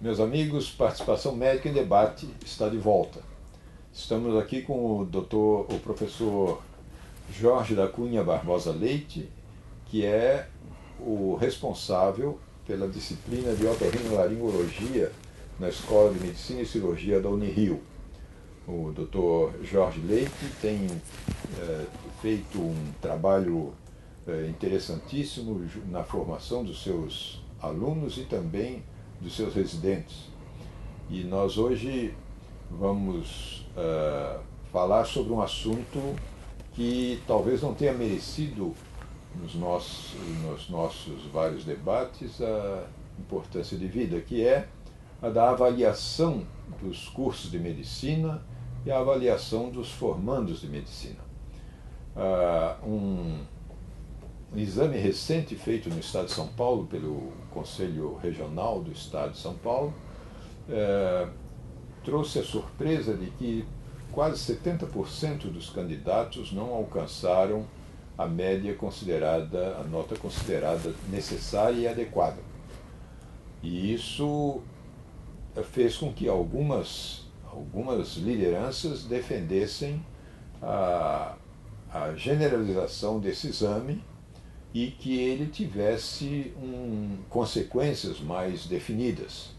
Meus amigos, Participação Médica em Debate está de volta. Estamos aqui com o professor Jorge da Cunha Barbosa Leite, que é o responsável pela disciplina de otorrinolaringologia na Escola de Medicina e Cirurgia da Unirio. O Dr. Jorge Leite tem feito um trabalho interessantíssimo na formação dos seus alunos e também dos seus residentes. E nós hoje vamos falar sobre um assunto que talvez não tenha merecido nos nossos vários debates a importância devida, que é a da avaliação dos cursos de medicina e a avaliação dos formandos de medicina. Um exame recente feito no Estado de São Paulo pelo Conselho Regional do Estado de São Paulo trouxe a surpresa de que quase 70% dos candidatos não alcançaram a média considerada, a nota considerada necessária e adequada. E isso fez com que algumas lideranças defendessem a generalização desse exame e que ele tivesse consequências mais definidas,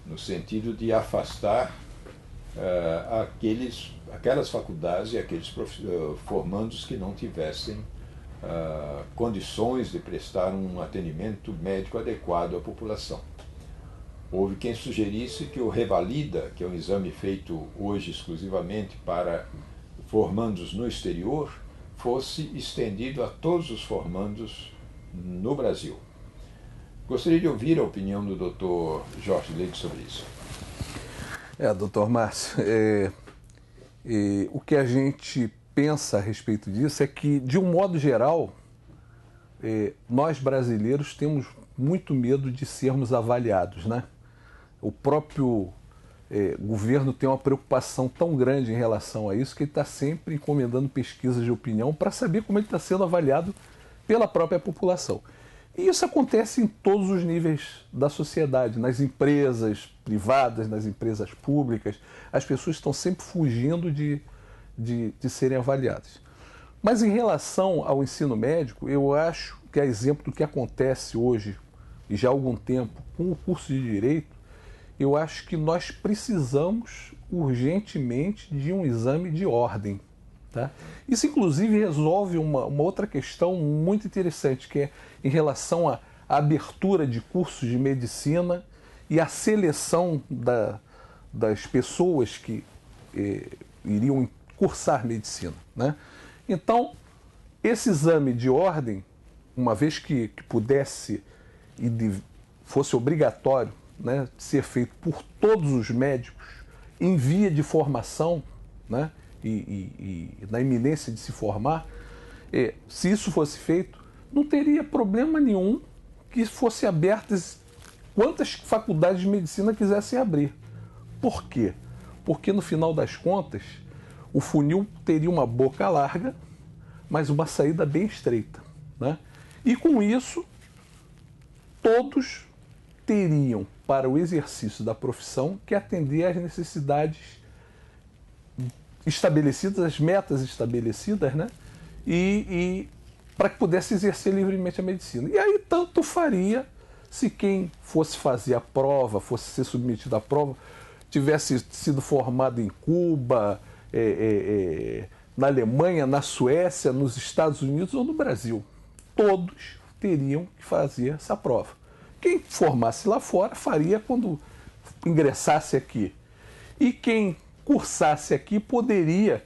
no sentido de afastar aquelas faculdades e aqueles formandos que não tivessem condições de prestar um atendimento médico adequado à população. Houve quem sugerisse que o Revalida, que é um exame feito hoje exclusivamente para formandos no exterior, fosse estendido a todos os formandos no Brasil. Gostaria de ouvir a opinião do Dr. Jorge Leite sobre isso. Doutor Márcio, o que a gente pensa a respeito disso é que, de um modo geral, nós brasileiros temos muito medo de sermos avaliados, né? O próprio governo tem uma preocupação tão grande em relação a isso que ele está sempre encomendando pesquisas de opinião para saber como ele está sendo avaliado pela própria população. E isso acontece em todos os níveis da sociedade, nas empresas privadas, nas empresas públicas. As pessoas estão sempre fugindo de serem avaliadas. Mas em relação ao ensino médico, eu acho que, a exemplo do que acontece hoje, e já há algum tempo, com o curso de Direito, eu acho que nós precisamos urgentemente de um exame de ordem. Tá? Isso, inclusive, resolve uma outra questão muito interessante, que é em relação à abertura de cursos de medicina e a seleção das pessoas que iriam cursar medicina. Né? Então, esse exame de ordem, uma vez que pudesse e fosse obrigatório, né, ser feito por todos os médicos em via de formação, né, e na iminência de se formar, se isso fosse feito, não teria problema nenhum que fosse abertas quantas faculdades de medicina quisessem abrir. Por quê? Porque, no final das contas, o funil teria uma boca larga, mas uma saída bem estreita. Né? E, com isso, todos teriam, para o exercício da profissão, que atender às necessidades estabelecidas, as metas estabelecidas, né? E para que pudesse exercer livremente a medicina. E aí tanto faria se quem fosse fazer a prova, fosse ser submetido à prova, tivesse sido formado em Cuba, na Alemanha, na Suécia, nos Estados Unidos ou no Brasil. Todos teriam que fazer essa prova. Quem formasse lá fora faria quando ingressasse aqui. E quem cursasse aqui poderia,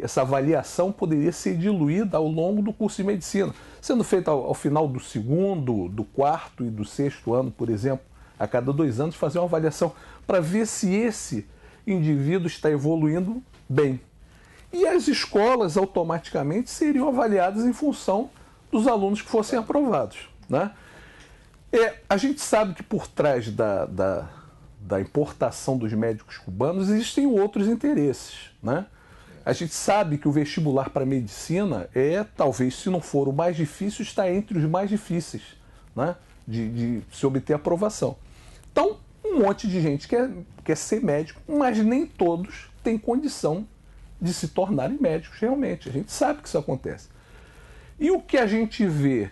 essa avaliação poderia ser diluída ao longo do curso de medicina, sendo feita ao final do segundo, do quarto e do sexto ano, por exemplo, a cada 2 anos, fazer uma avaliação para ver se esse indivíduo está evoluindo bem. E as escolas automaticamente seriam avaliadas em função dos alunos que fossem aprovados. Né? A gente sabe que por trás da importação dos médicos cubanos existem outros interesses. Né? A gente sabe que o vestibular para medicina talvez, se não for o mais difícil, está entre os mais difíceis, né, de se obter aprovação. Então, um monte de gente que quer ser médico, mas nem todos têm condição de se tornarem médicos realmente. A gente sabe que isso acontece. E o que a gente vê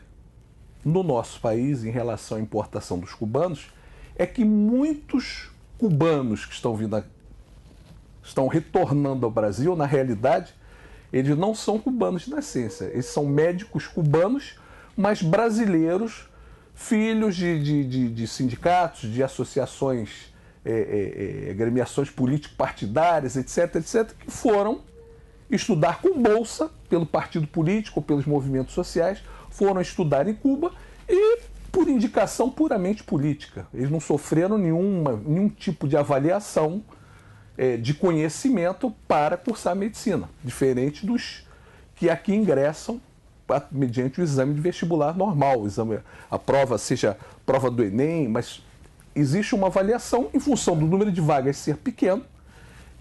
no nosso país em relação à importação dos cubanos é que muitos cubanos que estão retornando ao Brasil, na realidade, eles não são cubanos de nascença. Eles são médicos cubanos, mas brasileiros, filhos de sindicatos, de associações, agremiações político-partidárias, etc., etc., que foram estudar com bolsa pelo partido político ou pelos movimentos sociais, foram estudar em Cuba e por indicação puramente política. Eles não sofreram nenhum tipo de avaliação de conhecimento para cursar medicina, diferente dos que aqui ingressam mediante o exame de vestibular normal, a prova, seja prova do Enem, mas existe uma avaliação em função do número de vagas ser pequeno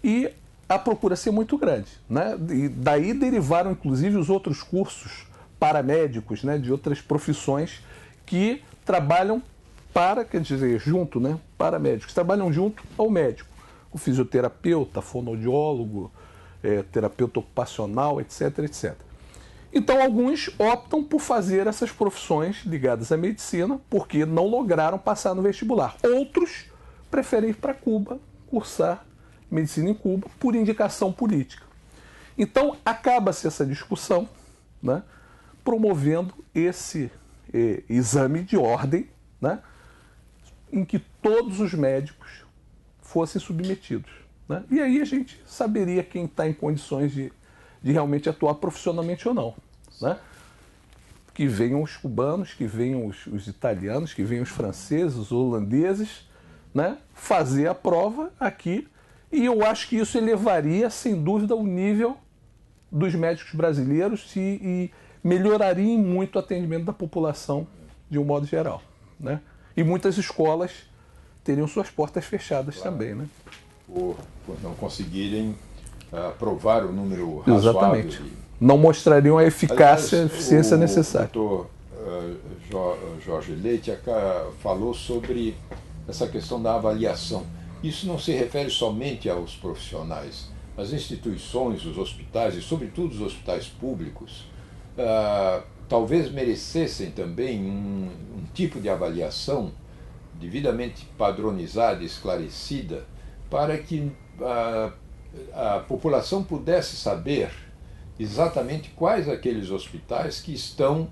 e a procura ser muito grande, né? E daí derivaram, inclusive, os outros cursos paramédicos, né, de outras profissões que trabalham quer dizer, junto, né, paramédicos, trabalham junto ao médico. O fisioterapeuta, fonoaudiólogo, terapeuta ocupacional, etc., etc. Então, alguns optam por fazer essas profissões ligadas à medicina porque não lograram passar no vestibular. Outros preferem ir para Cuba, cursar medicina em Cuba, por indicação política. Então, acaba-se essa discussão, né, promovendo esse exame de ordem, né, em que todos os médicos fossem submetidos, né? E aí a gente saberia quem está em condições de realmente atuar profissionalmente ou não, né? Que venham os cubanos, que venham os italianos, que venham os franceses, os holandeses, né, fazer a prova aqui, e eu acho que isso elevaria, sem dúvida, o nível dos médicos brasileiros e melhoraria muito o atendimento da população de um modo geral, né? E muitas escolas teriam suas portas fechadas, claro, também, né? Por não conseguirem aprovar o número razoável. Exatamente. Não mostrariam a eficácia e a eficiência necessária. O doutor Jorge Leite falou sobre essa questão da avaliação. Isso não se refere somente aos profissionais. As instituições, os hospitais, e sobretudo os hospitais públicos, talvez merecessem também um tipo de avaliação devidamente padronizada e esclarecida para que a população pudesse saber exatamente quais aqueles hospitais que estão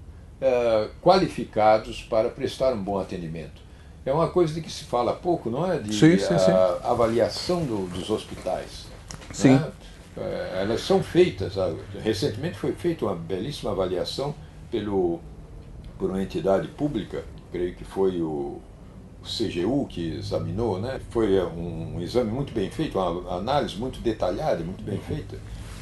qualificados para prestar um bom atendimento. É uma coisa de que se fala pouco, não é? Sim. Avaliação dos hospitais. Sim. Né? Elas são feitas. Recentemente foi feita uma belíssima avaliação por uma entidade pública, creio que foi o CGU que examinou, né? Foi um exame muito bem feito, uma análise muito detalhada, muito bem feita,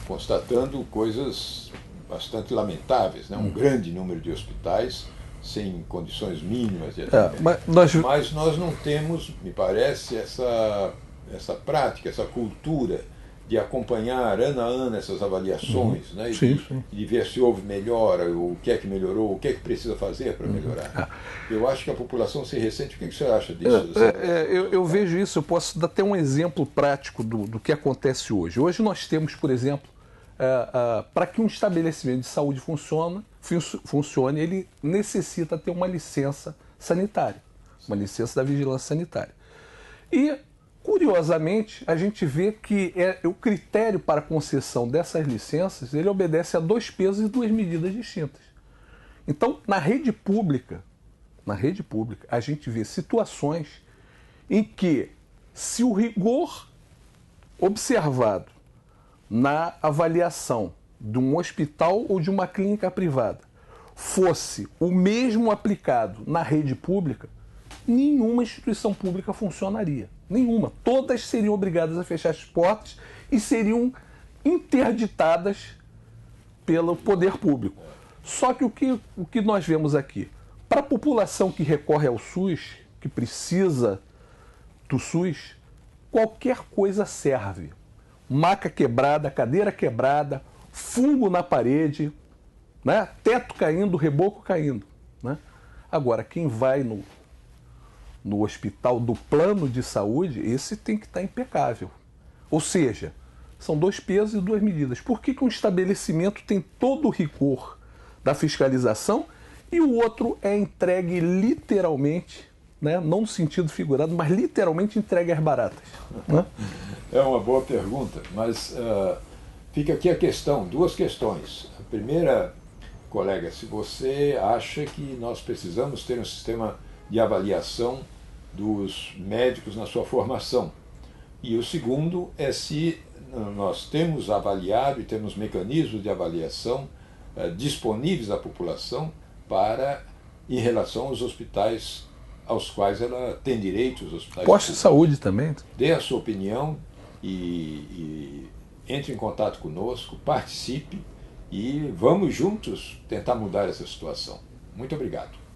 constatando coisas bastante lamentáveis, né? Um grande número de hospitais sem condições mínimas, etc. Mas nós não temos, me parece, essa prática, essa cultura de acompanhar ano a ano essas avaliações, né? De ver se houve melhora, o que é que melhorou, o que é que precisa fazer para melhorar. Eu acho que a população se ressente. O que você acha disso? Eu vejo isso, eu posso dar até um exemplo prático do que acontece hoje. Hoje nós temos, por exemplo, para que um estabelecimento de saúde funcione, ele necessita ter uma licença sanitária, uma licença da vigilância sanitária. E, curiosamente, a gente vê que o critério para a concessão dessas licenças, ele obedece a 2 pesos e 2 medidas distintas. Então, na rede pública, a gente vê situações em que, se o rigor observado na avaliação de um hospital ou de uma clínica privada fosse o mesmo aplicado na rede pública, nenhuma instituição pública funcionaria. Nenhuma. Todas seriam obrigadas a fechar as portas e seriam interditadas pelo poder público. Só que o que nós vemos aqui? Para a população que recorre ao SUS, que precisa do SUS, qualquer coisa serve. Maca quebrada, cadeira quebrada, fumo na parede, né? Teto caindo, reboco caindo, né? Agora, quem vai no hospital do plano de saúde, esse tem que estar impecável. Ou seja, são 2 pesos e 2 medidas. Por que um estabelecimento tem todo o rigor da fiscalização e o outro é entregue literalmente, né? Não no sentido figurado, mas literalmente entregue às baratas? Né? É uma boa pergunta, mas fica aqui a questão, 2 questões. A primeira, colega, se você acha que nós precisamos ter um sistema de avaliação dos médicos na sua formação. E o segundo é se nós temos avaliado e temos mecanismos de avaliação disponíveis à população para, em relação aos hospitais aos quais ela tem direito, os hospitais Posto de saúde também. Dê a sua opinião e entre em contato conosco, participe e vamos juntos tentar mudar essa situação. Muito obrigado.